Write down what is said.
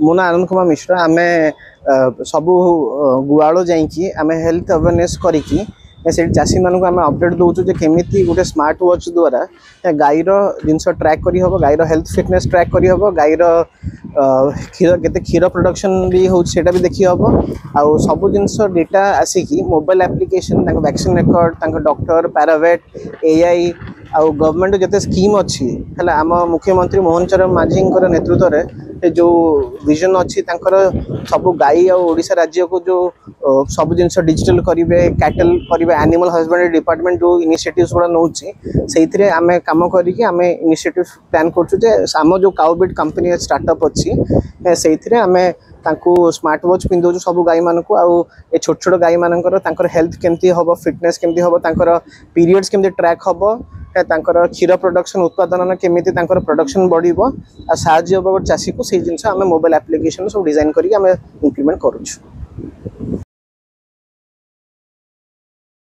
मो ना आनंद कुमार मिश्र आम सबू गुआड़ जामें हेल्थ अवेयरनेस करी से चाषी मानक आम अपडेट दौचु केमी गोटे स्मार्ट वॉच द्वारा गाईर जिनस ट्रैक करी हम गाईर हेल्थ फिटनेस ट्रैक करी हम गाईर क्षीर केते क्षीर प्रोडक्शन भी होता भी देखी हम आउ सब जिनस डेटा आसिकी mobile application vaccine record doctor paravet AI आउ गवर्नमेंट जिते स्कीम अच्छी है आम मुख्यमंत्री मोहन चरण माझी नेतृत्व में जो विजन अच्छी सब गाई और ओडिशा राज्य को जो सब जिन डिजिटल करेंगे कैटल करेंगे एनिमल हस्बेंडरी डिपार्टमेंट जो इनिशिएटिव्स गुड़ा नौ से आम कम करके आम इनिशिएटिव प्लान करम जो काउबिट कंपनी स्टार्टअप अच्छी से आम स्मार्ट वॉच पिंधु सब गाई मान को छोट छोट गाई मानकर हेल्थ केमती हम फिटनेस केमती हम पीरियड्स केमती ट्रैक हम क्षीर प्रोडक्शन उत्पादन केमी प्रोडक्शन बढ़ो साहय चाषी को जिन मोबाइल एप्लिकेशन सब डिजाइन करके इम्प्लीमेंट करूँ।